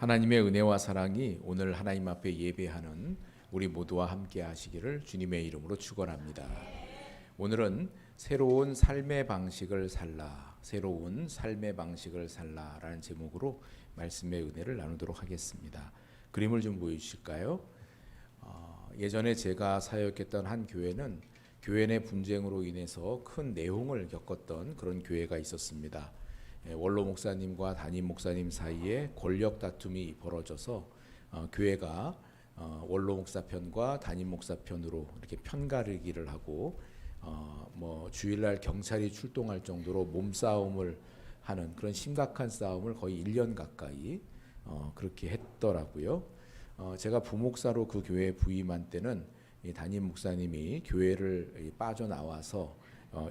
하나님의 은혜와 사랑이 오늘 하나님 앞에 예배하는 우리 모두와 함께 하시기를 주님의 이름으로 축원합니다. 오늘은 새로운 삶의 방식을 살라, 새로운 삶의 방식을 살라라는 제목으로 말씀의 은혜를 나누도록 하겠습니다. 그림을 좀 보여주실까요? 예전에 제가 사역했던 한 교회는 교회 내 분쟁으로 인해서 큰 내홍을 겪었던 그런 교회가 있었습니다. 원로 목사님과 담임 목사님 사이에 권력 다툼이 벌어져서 교회가 원로 목사 편과 담임 목사 편으로 이렇게 편가르기를 하고 주일날 경찰이 출동할 정도로 몸싸움을 하는 그런 심각한 싸움을 거의 1년 가까이 그렇게 했더라고요. 제가 부목사로 그 교회에 부임한 때는 이 담임 목사님이 교회를 빠져나와서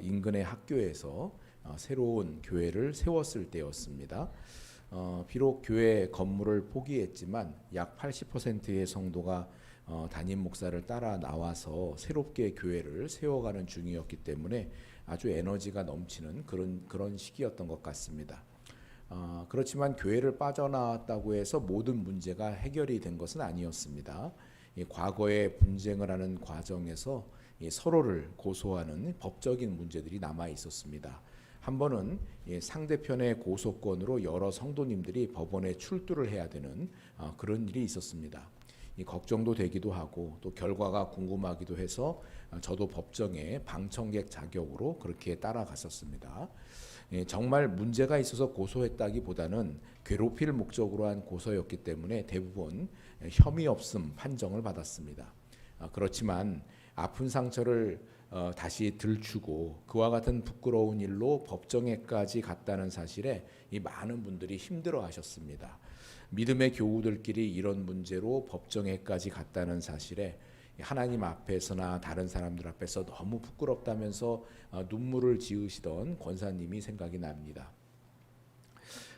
인근의 학교에서 새로운 교회를 세웠을 때였습니다. 비록 교회 건물을 포기했지만 약 80%의 성도가 담임 목사를 따라 나와서 새롭게 교회를 세워가는 중이었기 때문에 아주 에너지가 넘치는 그런 시기였던 것 같습니다. 그렇지만 교회를 빠져나왔다고 해서 모든 문제가 해결이 된 것은 아니었습니다. 과거에 분쟁을 하는 과정에서 서로를 고소하는 법적인 문제들이 남아 있었습니다. 한 번은 상대편의 고소건으로 여러 성도님들이 법원에 출두를 해야 되는 그런 일이 있었습니다. 걱정도 되기도 하고 또 결과가 궁금하기도 해서 저도 법정에 방청객 자격으로 그렇게 따라갔었습니다. 정말 문제가 있어서 고소했다기보다는 괴롭힐 목적으로 한 고소였기 때문에 대부분 혐의 없음 판정을 받았습니다. 그렇지만 아픈 상처를 다시 들추고 그와 같은 부끄러운 일로 법정에까지 갔다는 사실에 이 많은 분들이 힘들어하셨습니다. 믿음의 교우들끼리 이런 문제로 법정에까지 갔다는 사실에 하나님 앞에서나 다른 사람들 앞에서 너무 부끄럽다면서 눈물을 지으시던 권사님이 생각이 납니다.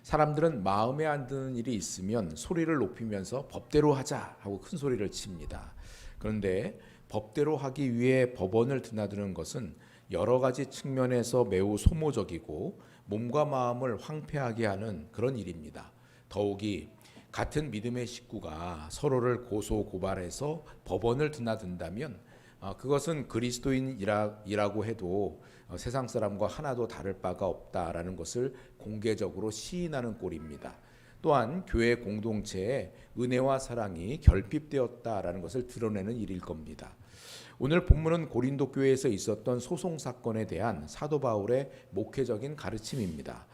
사람들은 마음에 안 드는 일이 있으면 소리를 높이면서 법대로 하자 하고 큰 소리를 칩니다. 그런데 법대로 하기 위해 법원을 드나드는 것은 여러 가지 측면에서 매우 소모적이고 몸과 마음을 황폐하게 하는 그런 일입니다. 더욱이 같은 믿음의 식구가 서로를 고소 고발해서 법원을 드나든다면 그것은 그리스도인이라고 해도 세상 사람과 하나도 다를 바가 없다라는 것을 공개적으로 시인하는 꼴입니다. 또한 교회 공동체에 은혜와 사랑이 결핍되었다라는 것을 드러내는 일일 겁니다. 오늘 본문은 고린도 교회에서 있었던 소송 사건에 대한 사도 바울의 목회적인 가르침입니다.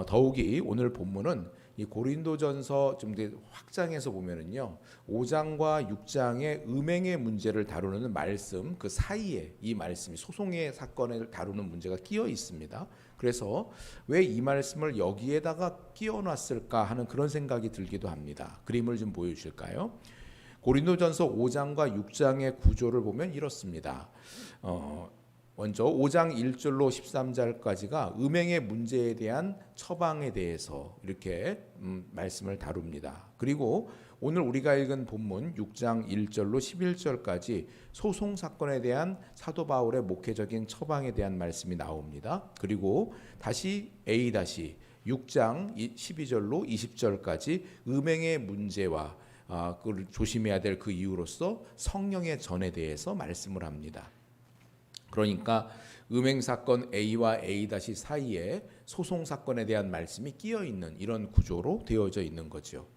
더욱이 오늘 본문은 이 고린도전서 좀 확장해서 보면은요, 5장과 6장의 음행의 문제를 다루는 말씀 그 사이에 이 말씀이 소송의 사건을 다루는 문제가 끼어 있습니다. 그래서 왜 이 말씀을 여기에다가 끼워놨을까 하는 그런 생각이 들기도 합니다. 그림을 좀 보여주실까요? 고린도전서 5장과 6장의 구조를 보면 이렇습니다. 먼저 5장 1절로 13절까지가 음행의 문제에 대한 처방에 대해서 이렇게 말씀을 다룹니다. 그리고 오늘 우리가 읽은 본문 6장 1절로 11절까지 소송 사건에 대한 사도 바울의 목회적인 처방에 대한 말씀이 나옵니다. 그리고 다시 6장 12절로 20절까지 음행의 문제와 그걸 조심해야 될 그 이유로서 성령의 전에 대해서 말씀을 합니다. 그러니까 음행 사건 A와 A- 사이에 소송 사건에 대한 말씀이 끼어 있는 이런 구조로 되어져 있는 거죠.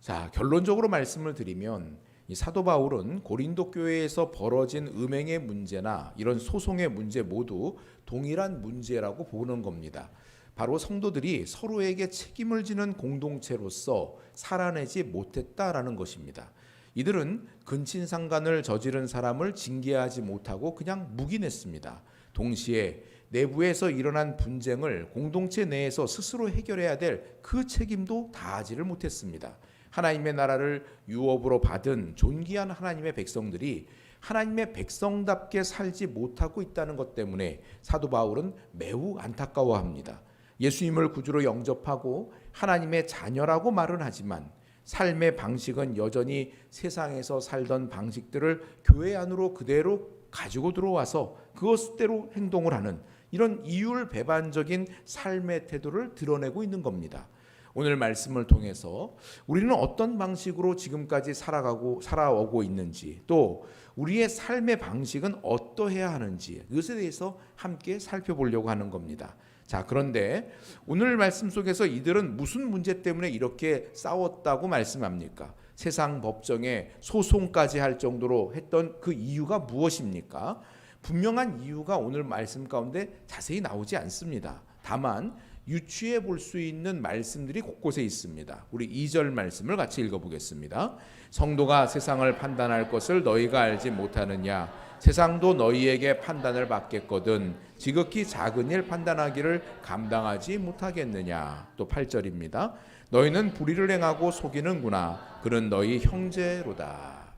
자, 결론적으로 말씀을 드리면 이 사도 바울은 고린도 교회에서 벌어진 음행의 문제나 이런 소송의 문제 모두 동일한 문제라고 보는 겁니다. 바로 성도들이 서로에게 책임을 지는 공동체로서 살아내지 못했다라는 것입니다. 이들은 근친상간을 저지른 사람을 징계하지 못하고 그냥 묵인했습니다. 동시에 내부에서 일어난 분쟁을 공동체 내에서 스스로 해결해야 될 그 책임도 다하지를 못했습니다. 하나님의 나라를 유업으로 받은 존귀한 하나님의 백성들이 하나님의 백성답게 살지 못하고 있다는 것 때문에 사도 바울은 매우 안타까워합니다. 예수님을 구주로 영접하고 하나님의 자녀라고 말은 하지만 삶의 방식은 여전히 세상에서 살던 방식들을 교회 안으로 그대로 가지고 들어와서 그것대로 행동을 하는 이런 이율배반적인 삶의 태도를 드러내고 있는 겁니다. 오늘 말씀을 통해서 우리는 어떤 방식으로 지금까지 살아오고 있는지, 또 우리의 삶의 방식은 어떠해야 하는지 이것에 대해서 함께 살펴보려고 하는 겁니다. 자, 그런데 오늘 말씀 속에서 이들은 무슨 문제 때문에 이렇게 싸웠다고 말씀합니까? 세상 법정에 소송까지 할 정도로 했던 그 이유가 무엇입니까? 분명한 이유가 오늘 말씀 가운데 자세히 나오지 않습니다. 다만 유추해 볼 수 있는 말씀들이 곳곳에 있습니다. 우리 2절 말씀을 같이 읽어보겠습니다. 성도가 세상을 판단할 것을 너희가 알지 못하느냐? 세상도 너희에게 판단을 받겠거든 지극히 작은 일 판단하기를 감당하지 못하겠느냐? 또 8절입니다. 너희는 불의를 행하고 속이는구나. 그는 너희 형제로다.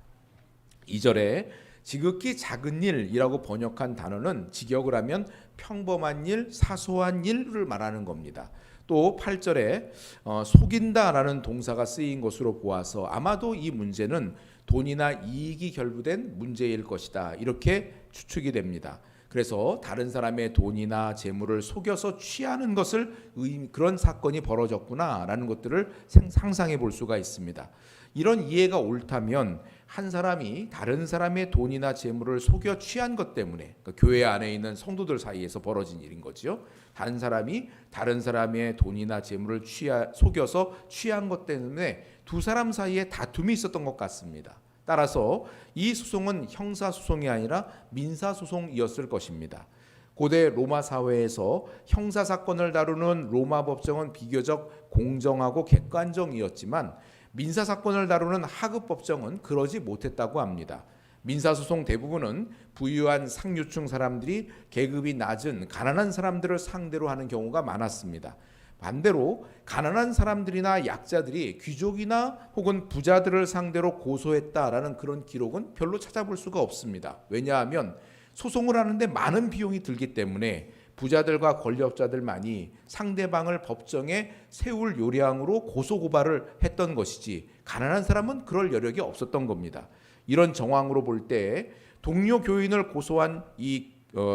2절에 지극히 작은 일이라고 번역한 단어는 직역을 하면 평범한 일, 사소한 일을 말하는 겁니다. 또 8절에 속인다라는 동사가 쓰인 것으로 보아서 아마도 이 문제는 돈이나 이익이 결부된 문제일 것이다, 이렇게 추측이 됩니다. 그래서 다른 사람의 돈이나 재물을 속여서 취하는 것을 그런 사건이 벌어졌구나라는 것들을 상상해 볼 수가 있습니다. 이런 이해가 옳다면 한 사람이 다른 사람의 돈이나 재물을 속여 취한 것 때문에, 그러니까 교회 안에 있는 성도들 사이에서 벌어진 일인 거죠. 다른 사람이 다른 사람의 돈이나 재물을 속여서 취한 것 때문에 두 사람 사이에 다툼이 있었던 것 같습니다. 따라서 이 소송은 형사소송이 아니라 민사소송이었을 것입니다. 고대 로마 사회에서 형사사건을 다루는 로마 법정은 비교적 공정하고 객관적이었지만 민사사건을 다루는 하급 법정은 그러지 못했다고 합니다. 민사소송 대부분은 부유한 상류층 사람들이 계급이 낮은 가난한 사람들을 상대로 하는 경우가 많았습니다. 반대로 가난한 사람들이나 약자들이 귀족이나 혹은 부자들을 상대로 고소했다라는 그런 기록은 별로 찾아볼 수가 없습니다. 왜냐하면 소송을 하는데 많은 비용이 들기 때문에 부자들과 권력자들만이 상대방을 법정에 세울 요량으로 고소고발을 했던 것이지 가난한 사람은 그럴 여력이 없었던 겁니다. 이런 정황으로 볼 때 동료 교인을 고소한 이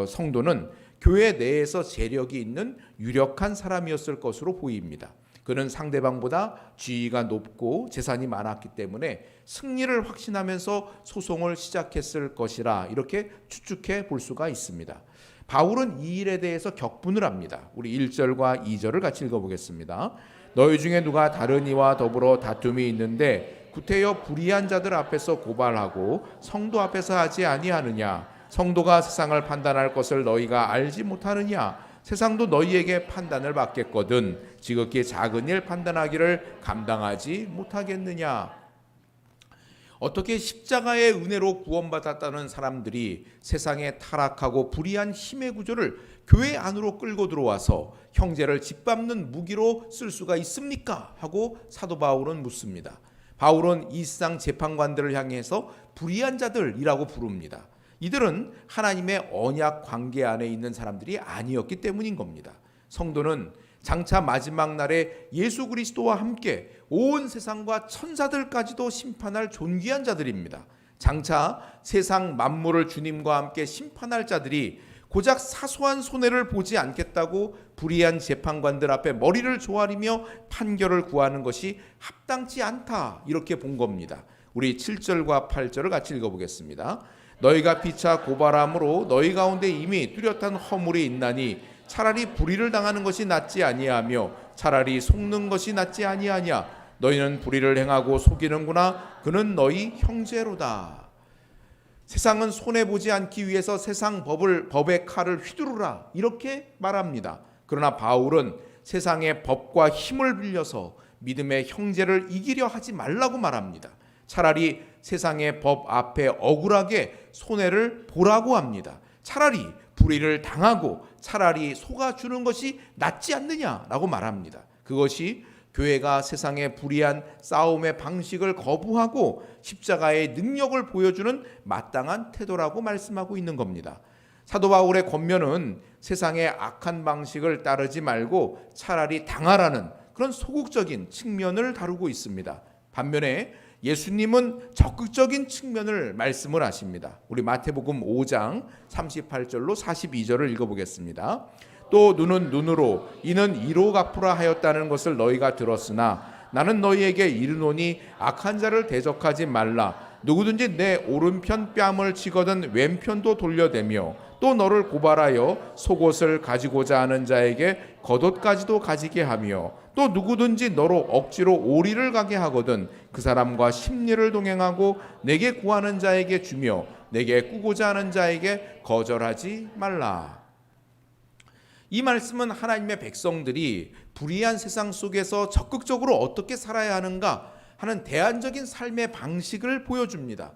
성도는 교회 내에서 재력이 있는 유력한 사람이었을 것으로 보입니다. 그는 상대방보다 지위가 높고 재산이 많았기 때문에 승리를 확신하면서 소송을 시작했을 것이라 이렇게 추측해 볼 수가 있습니다. 바울은 이 일에 대해서 격분을 합니다. 우리 1절과 2절을 같이 읽어보겠습니다. 너희 중에 누가 다른 이와 더불어 다툼이 있는데 구태여 불의한 자들 앞에서 고발하고 성도 앞에서 하지 아니하느냐? 성도가 세상을 판단할 것을 너희가 알지 못하느냐? 세상도 너희에게 판단을 받겠거든 지극히 작은 일 판단하기를 감당하지 못하겠느냐? 어떻게 십자가의 은혜로 구원받았다는 사람들이 세상에 타락하고 불의한 힘의 구조를 교회 안으로 끌고 들어와서 형제를 짓밟는 무기로 쓸 수가 있습니까? 하고 사도 바울은 묻습니다. 바울은 이 세상 재판관들을 향해서 불의한 자들이라고 부릅니다. 이들은 하나님의 언약 관계 안에 있는 사람들이 아니었기 때문인 겁니다. 성도는 장차 마지막 날에 예수 그리스도와 함께 온 세상과 천사들까지도 심판할 존귀한 자들입니다. 장차 세상 만물을 주님과 함께 심판할 자들이 고작 사소한 손해를 보지 않겠다고 불의한 재판관들 앞에 머리를 조아리며 판결을 구하는 것이 합당치 않다, 이렇게 본 겁니다. 우리 7절과 8절을 같이 읽어보겠습니다. 너희가 피차 고발함으로 너희 가운데 이미 뚜렷한 허물이 있나니 차라리 불의를 당하는 것이 낫지 아니하며 차라리 속는 것이 낫지 아니하냐? 너희는 불의를 행하고 속이는구나. 그는 너희 형제로다. 세상은 손해보지 않기 위해서 세상 법의 칼을 휘두르라, 이렇게 말합니다. 그러나 바울은 세상의 법과 힘을 빌려서 믿음의 형제를 이기려 하지 말라고 말합니다. 차라리 세상의 법 앞에 억울하게 손해를 보라고 합니다. 차라리 불의를 당하고 차라리 속아주는 것이 낫지 않느냐라고 말합니다. 그것이 교회가 세상의 불의한 싸움의 방식을 거부하고 십자가의 능력을 보여주는 마땅한 태도라고 말씀하고 있는 겁니다. 사도 바울의 권면은 세상의 악한 방식을 따르지 말고 차라리 당하라는 그런 소극적인 측면을 다루고 있습니다. 반면에 예수님은 적극적인 측면을 말씀을 하십니다. 우리 마태복음 5장 38절로 42절을 읽어보겠습니다. 또 눈은 눈으로 이는 이로 갚으라 하였다는 것을 너희가 들었으나 나는 너희에게 이르노니 악한 자를 대적하지 말라. 누구든지 내 오른편 뺨을 치거든 왼편도 돌려대며 또 너를 고발하여 속옷을 가지고자 하는 자에게 겉옷까지도 가지게 하며 또 누구든지 너로 억지로 오리를 가게 하거든 그 사람과 심리를 동행하고 내게 구하는 자에게 주며 내게 꾸고자 하는 자에게 거절하지 말라. 이 말씀은 하나님의 백성들이 불의한 세상 속에서 적극적으로 어떻게 살아야 하는가 하는 대안적인 삶의 방식을 보여줍니다.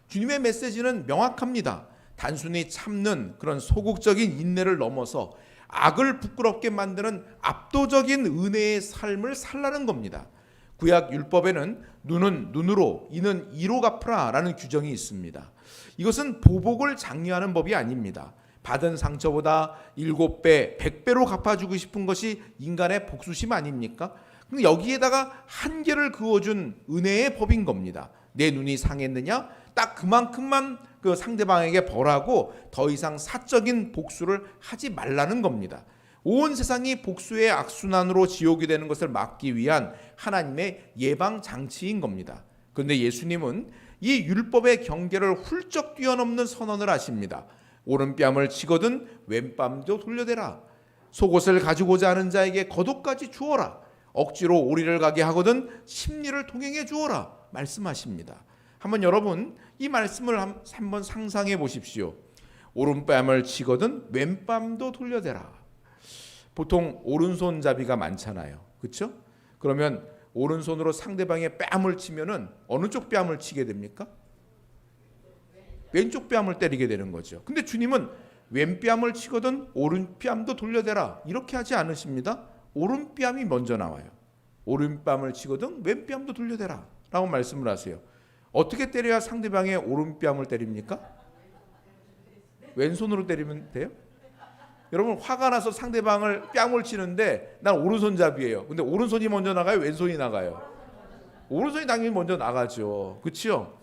주님의 메시지는 명확합니다. 단순히 참는 그런 소극적인 인내를 넘어서 악을 부끄럽게 만드는 압도적인 은혜의 삶을 살라는 겁니다. 구약 율법에는 눈은 눈으로 이는 이로 갚으라 라는 규정이 있습니다. 이것은 보복을 장려하는 법이 아닙니다. 받은 상처보다 7배, 100배로 갚아주고 싶은 것이 인간의 복수심 아닙니까? 근데 여기에다가 한계를 그어준 은혜의 법인 겁니다. 내 눈이 상했느냐? 딱 그만큼만 그 상대방에게 벌하고 더 이상 사적인 복수를 하지 말라는 겁니다. 온 세상이 복수의 악순환으로 지옥이 되는 것을 막기 위한 하나님의 예방 장치인 겁니다. 그런데 예수님은 이 율법의 경계를 훌쩍 뛰어넘는 선언을 하십니다. 오른뺨을 치거든 왼뺨도 돌려대라. 속옷을 가지고자 하는 자에게 겉옷까지 주어라. 억지로 오리를 가게 하거든 심리를 동행해 주어라 말씀하십니다. 한번 여러분 이 말씀을 한번 상상해 보십시오. 오른뺨을 치거든 왼뺨도 돌려대라. 보통 오른손잡이가 많잖아요. 그렇죠? 그러면 오른손으로 상대방의 뺨을 치면은 어느 쪽 뺨을 치게 됩니까? 왼쪽 뺨을 때리게 되는 거죠. 근데 주님은 왼뺨을 치거든 오른뺨도 돌려대라 이렇게 하지 않으십니다. 오른뺨이 먼저 나와요. 오른뺨을 치거든 왼뺨도 돌려대라 라고 말씀을 하세요. 어떻게 때려야 상대방의 오른뺨을 때립니까? 왼손으로 때리면 돼요? 여러분 화가 나서 상대방을 뺨을 치는데 난 오른손잡이에요. 근데 오른손이 먼저 나가요? 왼손이 나가요? 오른손이 당연히 먼저 나가죠. 그렇죠?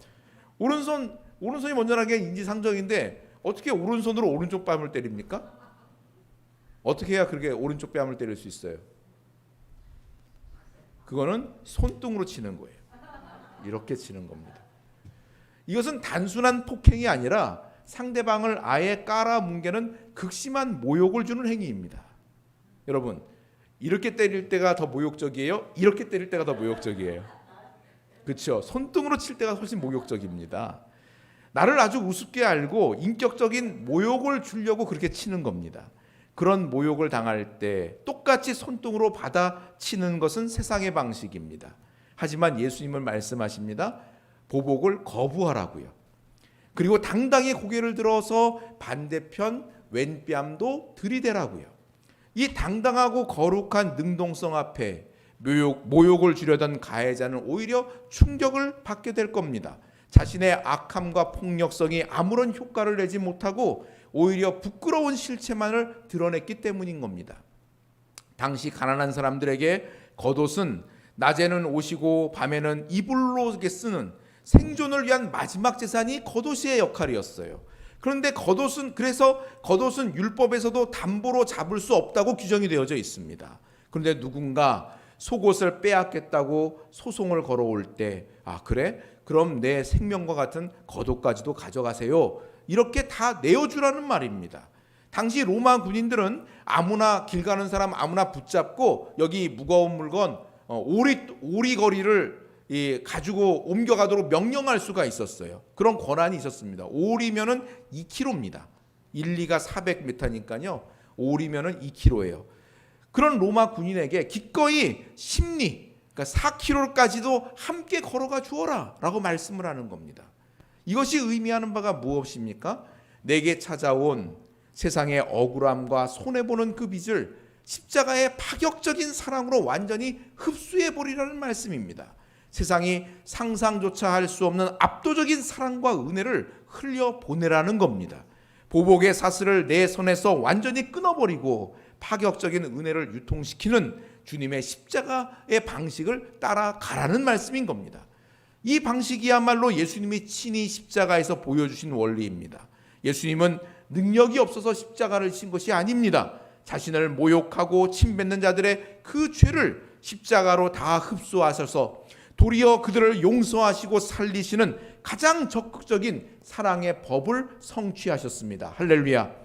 오른손이 먼저 나가는 게 인지상정인데 어떻게 오른손으로 오른쪽 뺨을 때립니까? 어떻게 해야 그렇게 오른쪽 뺨을 때릴 수 있어요? 그거는 손등으로 치는 거예요. 이렇게 치는 겁니다. 이것은 단순한 폭행이 아니라 상대방을 아예 깔아뭉개는 극심한 모욕을 주는 행위입니다. 여러분, 이렇게 때릴 때가 더 모욕적이에요? 이렇게 때릴 때가 더 모욕적이에요? 그렇죠? 손등으로 칠 때가 훨씬 모욕적입니다. 나를 아주 우습게 알고 인격적인 모욕을 주려고 그렇게 치는 겁니다. 그런 모욕을 당할 때 똑같이 손등으로 받아치는 것은 세상의 방식입니다. 하지만 예수님은 말씀하십니다. 보복을 거부하라고요. 그리고 당당히 고개를 들어서 반대편 왼뺨도 들이대라고요. 이 당당하고 거룩한 능동성 앞에 모욕을 주려던 가해자는 오히려 충격을 받게 될 겁니다. 자신의 악함과 폭력성이 아무런 효과를 내지 못하고 오히려 부끄러운 실체만을 드러냈기 때문인 겁니다. 당시 가난한 사람들에게 겉옷은 낮에는 옷이고 밤에는 이불로 쓰는 생존을 위한 마지막 재산이 겉옷의 역할이었어요. 그런데 겉옷은 율법에서도 담보로 잡을 수 없다고 규정이 되어져 있습니다. 그런데 누군가 속옷을 빼앗겠다고 소송을 걸어올 때 그래? 그럼 내 생명과 같은 겉옷까지도 가져가세요. 이렇게 다 내어주라는 말입니다. 당시 로마 군인들은 아무나 길 가는 사람 아무나 붙잡고 여기 무거운 물건 오리거리를 가지고 옮겨가도록 명령할 수가 있었어요. 그런 권한이 있었습니다. 오리면은 2kg입니다. 1, 2가 400m니까요. 오리면은 2kg예요. 그런 로마 군인에게 기꺼이 심리, 그러니까 4km까지도 함께 걸어가 주어라 라고 말씀을 하는 겁니다. 이것이 의미하는 바가 무엇입니까? 내게 찾아온 세상의 억울함과 손해보는 그 빚을 십자가의 파격적인 사랑으로 완전히 흡수해버리라는 말씀입니다. 세상이 상상조차 할 수 없는 압도적인 사랑과 은혜를 흘려보내라는 겁니다. 보복의 사슬을 내 손에서 완전히 끊어버리고 파격적인 은혜를 유통시키는 주님의 십자가의 방식을 따라가라는 말씀인 겁니다. 이 방식이야말로 예수님이 친히 십자가에서 보여주신 원리입니다. 예수님은 능력이 없어서 십자가를 진 것이 아닙니다. 자신을 모욕하고 침뱉는 자들의 그 죄를 십자가로 다 흡수하셔서 도리어 그들을 용서하시고 살리시는 가장 적극적인 사랑의 법을 성취하셨습니다. 할렐루야.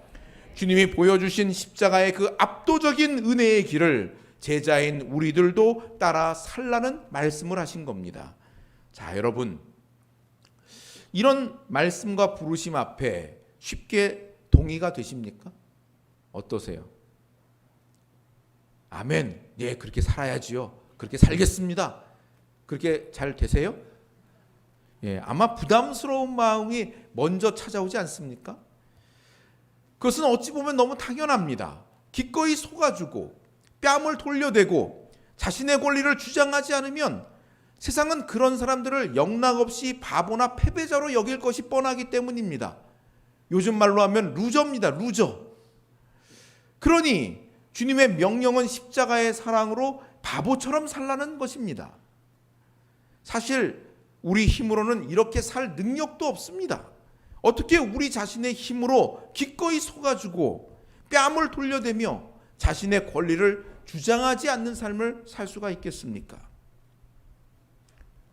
주님이 보여주신 십자가의 그 압도적인 은혜의 길을 제자인 우리들도 따라 살라는 말씀을 하신 겁니다. 자, 여러분, 이런 말씀과 부르심 앞에 쉽게 동의가 되십니까? 어떠세요? 아멘. 예, 그렇게 살아야지요. 그렇게 살겠습니다. 그렇게 잘 되세요? 예, 아마 부담스러운 마음이 먼저 찾아오지 않습니까? 그것은 어찌 보면 너무 당연합니다. 기꺼이 속아주고 뺨을 돌려대고 자신의 권리를 주장하지 않으면 세상은 그런 사람들을 영락없이 바보나 패배자로 여길 것이 뻔하기 때문입니다. 요즘 말로 하면 루저입니다. 루저. 그러니 주님의 명령은 십자가의 사랑으로 바보처럼 살라는 것입니다. 사실 우리 힘으로는 이렇게 살 능력도 없습니다. 어떻게 우리 자신의 힘으로 기꺼이 속아주고 뺨을 돌려대며 자신의 권리를 주장하지 않는 삶을 살 수가 있겠습니까?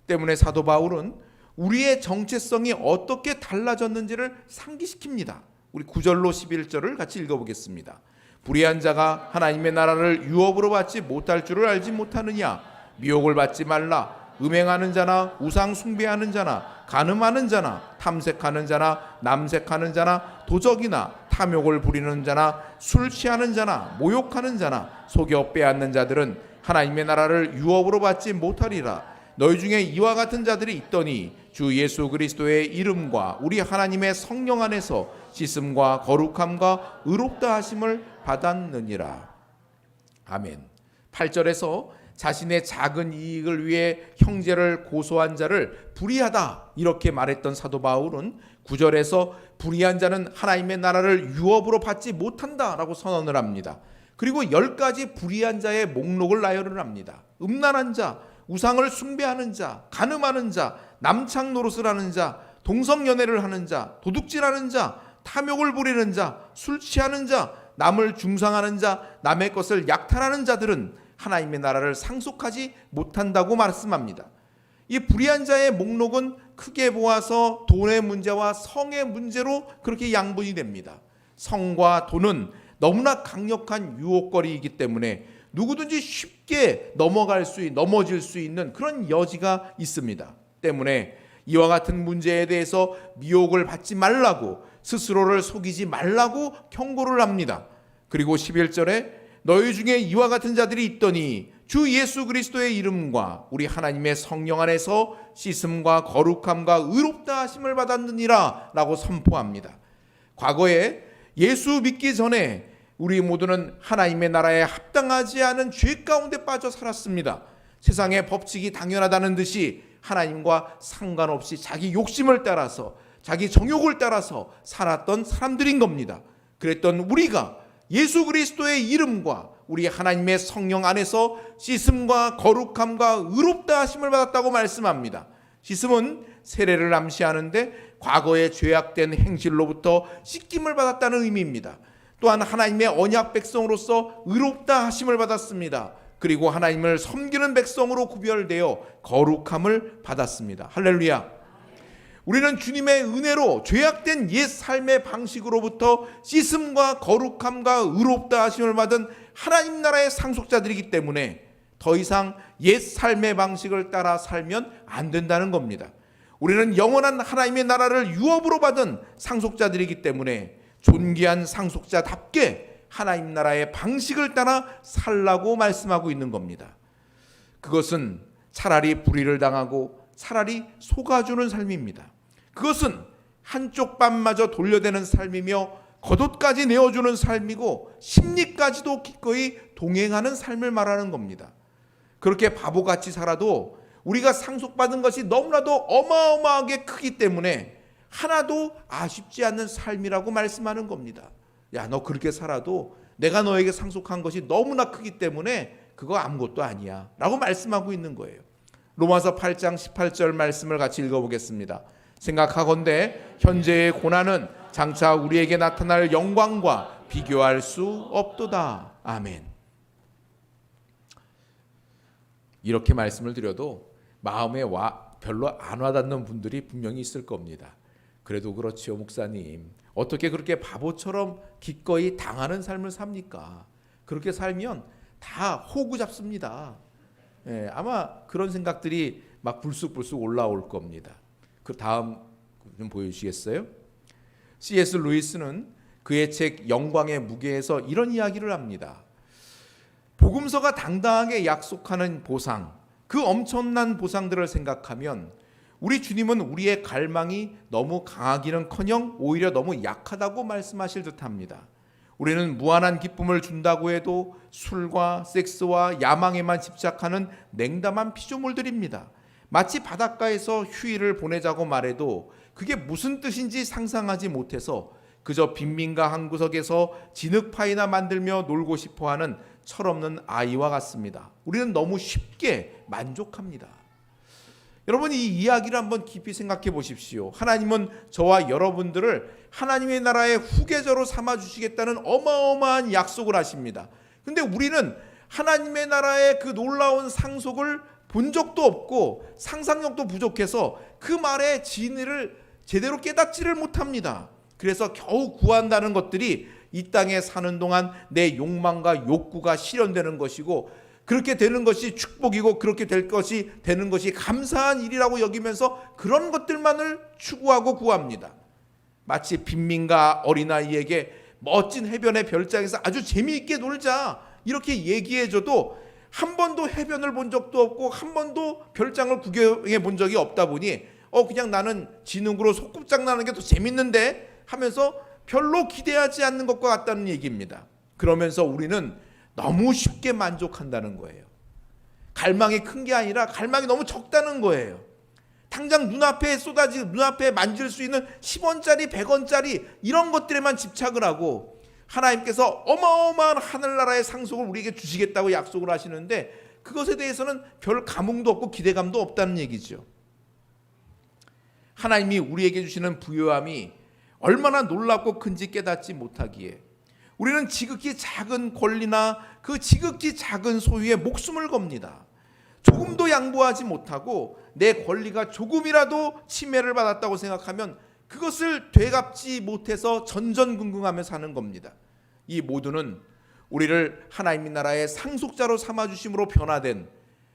때문에 사도 바울은 우리의 정체성이 어떻게 달라졌는지를 상기시킵니다. 우리 9절로 11절을 같이 읽어보겠습니다. 불의한 자가 하나님의 나라를 유업으로 받지 못할 줄을 알지 못하느냐? 미혹을 받지 말라. 음행하는 자나 우상 숭배하는 자나 간음하는 자나 탐색하는 자나 남색하는 자나 도적이나 탐욕을 부리는 자나 술 취하는 자나 모욕하는 자나 속여 빼앗는 자들은 하나님의 나라를 유업으로 받지 못하리라. 너희 중에 이와 같은 자들이 있더니 주 예수 그리스도의 이름과 우리 하나님의 성령 안에서 씻음과 거룩함과 의롭다 하심을 받았느니라. 아멘. 8절에서 자신의 작은 이익을 위해 형제를 고소한 자를 불의하다 이렇게 말했던 사도 바울은 9절에서 불의한 자는 하나님의 나라를 유업으로 받지 못한다라고 선언을 합니다. 그리고 10가지 불의한 자의 목록을 나열을 합니다. 음란한 자, 우상을 숭배하는 자, 간음하는 자, 남창 노릇을 하는 자, 동성연애를 하는 자, 도둑질하는 자, 탐욕을 부리는 자, 술 취하는 자, 남을 중상하는 자, 남의 것을 약탈하는 자들은 하나님의 나라를 상속하지 못한다고 말씀합니다. 이 불의한 자의 목록은 크게 보아서 돈의 문제와 성의 문제로 그렇게 양분이 됩니다. 성과 돈은 너무나 강력한 유혹거리이기 때문에 누구든지 쉽게 넘어질 수 있는 그런 여지가 있습니다. 때문에 이와 같은 문제에 대해서 미혹을 받지 말라고, 스스로를 속이지 말라고 경고를 합니다. 그리고 11절에 너희 중에 이와 같은 자들이 있더니 주 예수 그리스도의 이름과 우리 하나님의 성령 안에서 씻음과 거룩함과 의롭다 하심을 받았느니라 라고 선포합니다. 과거에 예수 믿기 전에 우리 모두는 하나님의 나라에 합당하지 않은 죄 가운데 빠져 살았습니다. 세상의 법칙이 당연하다는 듯이 하나님과 상관없이 자기 욕심을 따라서 자기 정욕을 따라서 살았던 사람들인 겁니다. 그랬던 우리가 예수 그리스도의 이름과 우리 하나님의 성령 안에서 씻음과 거룩함과 의롭다 하심을 받았다고 말씀합니다. 씻음은 세례를 암시하는데 과거의 죄악된 행실로부터 씻김을 받았다는 의미입니다. 또한 하나님의 언약 백성으로서 의롭다 하심을 받았습니다. 그리고 하나님을 섬기는 백성으로 구별되어 거룩함을 받았습니다. 할렐루야. 우리는 주님의 은혜로 죄악된 옛 삶의 방식으로부터 씻음과 거룩함과 의롭다 하심을 받은 하나님 나라의 상속자들이기 때문에 더 이상 옛 삶의 방식을 따라 살면 안 된다는 겁니다. 우리는 영원한 하나님의 나라를 유업으로 받은 상속자들이기 때문에 존귀한 상속자답게 하나님 나라의 방식을 따라 살라고 말씀하고 있는 겁니다. 그것은 차라리 불의를 당하고 차라리 속아주는 삶입니다. 그것은 한쪽 뺨마저 돌려대는 삶이며 겉옷까지 내어주는 삶이고 심리까지도 기꺼이 동행하는 삶을 말하는 겁니다. 그렇게 바보같이 살아도 우리가 상속받은 것이 너무나도 어마어마하게 크기 때문에 하나도 아쉽지 않는 삶이라고 말씀하는 겁니다. 야, 너 그렇게 살아도 내가 너에게 상속한 것이 너무나 크기 때문에 그거 아무것도 아니야 라고 말씀하고 있는 거예요. 로마서 8장 18절 말씀을 같이 읽어보겠습니다. 생각하건대 현재의 고난은 장차 우리에게 나타날 영광과 비교할 수 없도다. 아멘. 이렇게 말씀을 드려도 마음에 별로 안 와닿는 분들이 분명히 있을 겁니다. 그래도 그렇지요, 목사님. 어떻게 그렇게 바보처럼 기꺼이 당하는 삶을 삽니까? 그렇게 살면 다 호구 잡습니다. 아마 그런 생각들이 막 불쑥불쑥 올라올 겁니다. 그 다음 좀 보여주시겠어요? C.S. 루이스는 그의 책 영광의 무게에서 이런 이야기를 합니다. 복음서가 당당하게 약속하는 보상, 그 엄청난 보상들을 생각하면 우리 주님은 우리의 갈망이 너무 강하기는커녕 오히려 너무 약하다고 말씀하실 듯합니다. 우리는 무한한 기쁨을 준다고 해도 술과 섹스와 야망에만 집착하는 냉담한 피조물들입니다. 마치 바닷가에서 휴일을 보내자고 말해도 그게 무슨 뜻인지 상상하지 못해서 그저 빈민가 한 구석에서 진흙파이나 만들며 놀고 싶어하는 철없는 아이와 같습니다. 우리는 너무 쉽게 만족합니다. 여러분, 이 이야기를 한번 깊이 생각해 보십시오. 하나님은 저와 여러분들을 하나님의 나라의 후계자로 삼아주시겠다는 어마어마한 약속을 하십니다. 근데 우리는 하나님의 나라의 그 놀라운 상속을 본 적도 없고 상상력도 부족해서 그 말의 진리를 제대로 깨닫지를 못합니다. 그래서 겨우 구한다는 것들이 이 땅에 사는 동안 내 욕망과 욕구가 실현되는 것이고, 그렇게 되는 것이 축복이고 그렇게 되는 것이 감사한 일이라고 여기면서 그런 것들만을 추구하고 구합니다. 마치 빈민가 어린아이에게 멋진 해변의 별장에서 아주 재미있게 놀자 이렇게 얘기해줘도 한 번도 해변을 본 적도 없고 한 번도 별장을 구경해 본 적이 없다 보니 그냥 나는 진흙으로 소꿉장난하는 게 더 재밌는데 하면서 별로 기대하지 않는 것과 같다는 얘기입니다. 그러면서 우리는 너무 쉽게 만족한다는 거예요. 갈망이 큰 게 아니라 갈망이 너무 적다는 거예요. 당장 눈앞에 만질 수 있는 10원짜리 100원짜리 이런 것들에만 집착을 하고, 하나님께서 어마어마한 하늘나라의 상속을 우리에게 주시겠다고 약속을 하시는데 그것에 대해서는 별 감흥도 없고 기대감도 없다는 얘기죠. 하나님이 우리에게 주시는 부요함이 얼마나 놀랍고 큰지 깨닫지 못하기에 우리는 지극히 작은 권리나 그 지극히 작은 소유에 목숨을 겁니다. 조금도 양보하지 못하고 내 권리가 조금이라도 침해를 받았다고 생각하면 그것을 되갚지 못해서 전전긍긍하며 사는 겁니다. 이 모두는 우리를 하나님의 나라의 상속자로 삼아주심으로 변화된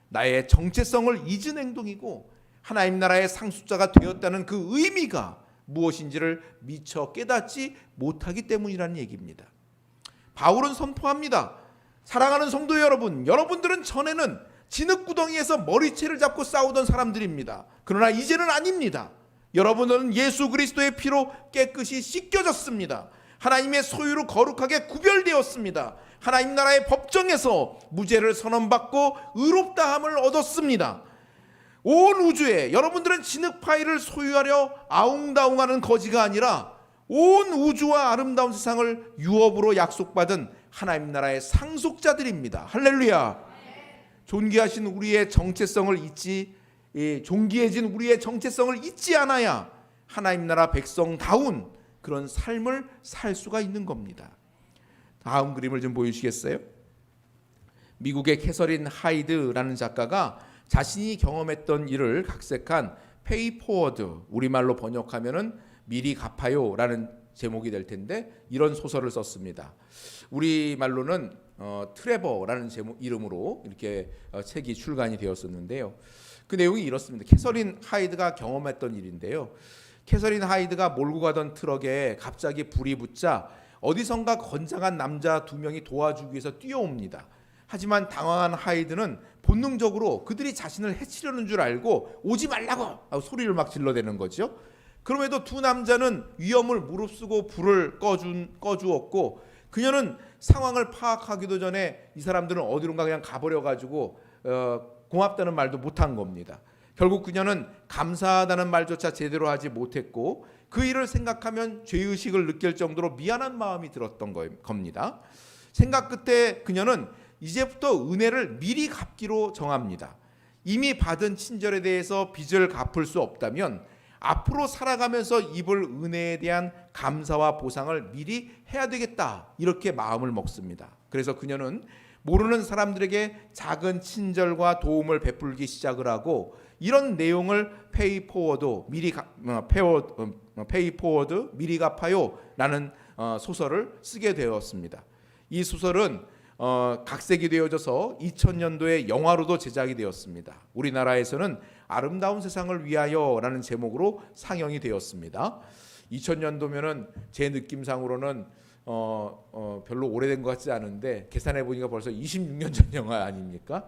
나의 정체성을 잊은 행동이고, 하나님 나라의 상속자가 되었다는 그 의미가 무엇인지를 미처 깨닫지 못하기 때문이라는 얘기입니다. 바울은 선포합니다. 사랑하는 성도 여러분, 여러분들은 전에는 진흙구덩이에서 머리채를 잡고 싸우던 사람들입니다. 그러나 이제는 아닙니다. 여러분은 예수 그리스도의 피로 깨끗이 씻겨졌습니다. 하나님의 소유로 거룩하게 구별되었습니다. 하나님 나라의 법정에서 무죄를 선언받고 의롭다함을 얻었습니다. 온 우주에 여러분들은 진흙파이를 소유하려 아웅다웅하는 거지가 아니라 온 우주와 아름다운 세상을 유업으로 약속받은 하나님 나라의 상속자들입니다. 할렐루야. 존귀해진 우리의 정체성을 잊지 않아야 하나님 나라 백성다운 그런 삶을 살 수가 있는 겁니다. 다음 그림을 좀 보여주시겠어요? 미국의 캐서린 하이드라는 작가가 자신이 경험했던 일을 각색한 Pay Forward, 우리말로 번역하면은 미리 갚아요라는 제목이 될 텐데 이런 소설을 썼습니다. 우리말로는 트레버라는 이름으로 이렇게 책이 출간이 되었었는데요. 그 내용이 이렇습니다. 캐서린 하이드가 경험했던 일인데요. 캐서린 하이드가 몰고 가던 트럭에 갑자기 불이 붙자 어디선가 건장한 남자 2명이 도와주기 위해서 뛰어옵니다. 하지만 당황한 하이드는 본능적으로 그들이 자신을 해치려는 줄 알고 오지 말라고 하고 소리를 막 질러대는 거죠. 그럼에도 두 남자는 위험을 무릅쓰고 불을 꺼주었고, 그녀는 상황을 파악하기도 전에 이 사람들은 어디론가 그냥 가버려가지고 고맙다는 말도 못한 겁니다. 결국 그녀는 감사하다는 말조차 제대로 하지 못했고, 그 일을 생각하면 죄의식을 느낄 정도로 미안한 마음이 들었던 겁니다. 생각 끝에 그녀는 이제부터 은혜를 미리 갚기로 정합니다. 이미 받은 친절에 대해서 빚을 갚을 수 없다면 앞으로 살아가면서 입을 은혜에 대한 감사와 보상을 미리 해야 되겠다, 이렇게 마음을 먹습니다. 그래서 그녀는 모르는 사람들에게 작은 친절과 도움을 베풀기 시작을 하고, 이런 내용을 페이 포워드 미리 갚아요라는 소설을 쓰게 되었습니다. 이 소설은 각색이 되어져서 2000년도에 영화로도 제작이 되었습니다. 우리나라에서는 아름다운 세상을 위하여라는 제목으로 상영이 되었습니다. 2000년도면은 제 느낌상으로는 별로 오래된 것 같지 않은데, 계산해 보니까 벌써 26년 전 영화 아닙니까?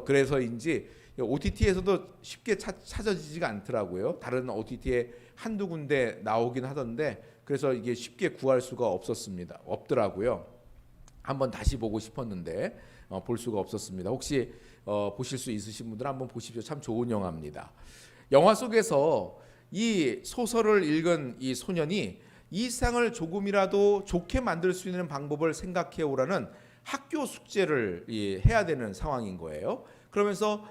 그래서인지 OTT에서도 쉽게 찾아지지가 않더라고요. 다른 OTT에 한두 군데 나오긴 하던데, 그래서 이게 쉽게 구할 수가 없더라고요. 한번 다시 보고 싶었는데 볼 수가 없었습니다. 혹시 보실 수 있으신 분들은 한번 보십시오. 참 좋은 영화입니다. 영화 속에서 이 소설을 읽은 이 소년이 이 세상을 조금이라도 좋게 만들 수 있는 방법을 생각해 오라는 학교 숙제를 해야 되는 상황인 거예요. 그러면서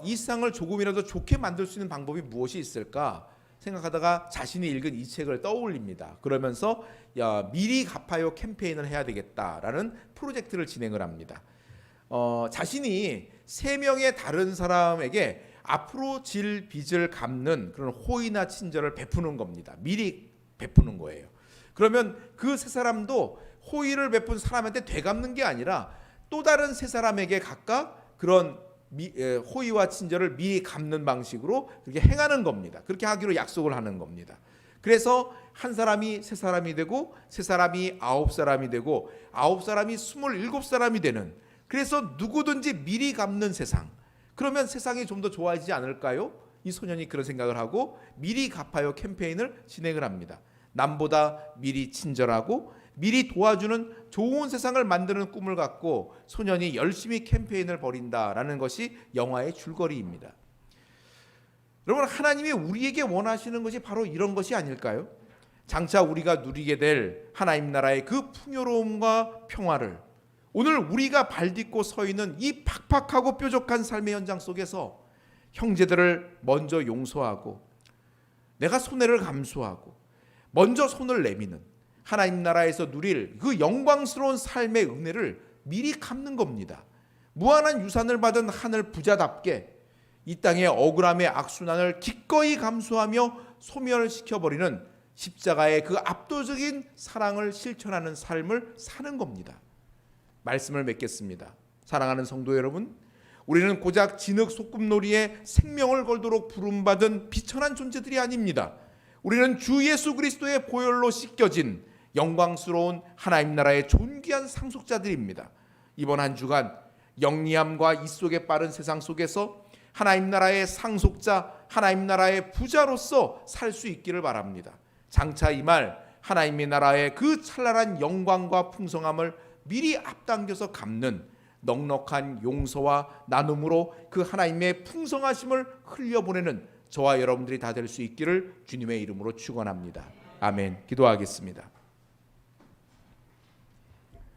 이 세상을 조금이라도 좋게 만들 수 있는 방법이 무엇이 있을까 생각하다가 자신이 읽은 이 책을 떠올립니다. 그러면서 미리 갚아요 캠페인을 해야 되겠다라는 프로젝트를 진행을 합니다. 자신이 3명의 다른 사람에게 앞으로 질 빚을 갚는 그런 호의나 친절을 베푸는 겁니다. 미리 베푸는 거예요. 그러면 그 3사람도 호의를 베푼 사람한테 되갚는 게 아니라 또 다른 3사람에게 각각 그런 호의와 친절을 미리 갚는 방식으로 그렇게 행하는 겁니다. 그렇게 하기로 약속을 하는 겁니다. 그래서 한 사람이 3사람이 되고 3사람이 9사람이 되고 9사람이 27사람이 되는, 그래서 누구든지 미리 갚는 세상, 그러면 세상이 좀 더 좋아지지 않을까요? 이 소년이 그런 생각을 하고 미리 갚아요 캠페인을 진행을 합니다. 남보다 미리 친절하고 미리 도와주는 좋은 세상을 만드는 꿈을 갖고 소년이 열심히 캠페인을 벌인다라는 것이 영화의 줄거리입니다. 여러분, 하나님이 우리에게 원하시는 것이 바로 이런 것이 아닐까요? 장차 우리가 누리게 될 하나님 나라의 그 풍요로움과 평화를 오늘 우리가 발딛고 서 있는 이 팍팍하고 뾰족한 삶의 현장 속에서 형제들을 먼저 용서하고 내가 손해를 감수하고 먼저 손을 내미는 하나님 나라에서 누릴 그 영광스러운 삶의 은혜를 미리 갚는 겁니다. 무한한 유산을 받은 하늘 부자답게 이 땅의 억울함의 악순환을 기꺼이 감수하며 소멸시켜버리는 십자가의 그 압도적인 사랑을 실천하는 삶을 사는 겁니다. 말씀을 맺겠습니다. 사랑하는 성도 여러분, 우리는 고작 진흙 소꿉놀이에 생명을 걸도록 부름받은 비천한 존재들이 아닙니다. 우리는 주 예수 그리스도의 보혈로 씻겨진 영광스러운 하나님 나라의 존귀한 상속자들입니다. 이번 한 주간 영리함과 이 속에 빠른 세상 속에서 하나님 나라의 상속자, 하나님 나라의 부자로서 살 수 있기를 바랍니다. 장차 이 말 하나님의 나라의 그 찬란한 영광과 풍성함을 미리 앞당겨서 갚는 넉넉한 용서와 나눔으로 그 하나님의 풍성하심을 흘려보내는 저와 여러분들이 다 될 수 있기를 주님의 이름으로 축원합니다. 아멘. 기도하겠습니다.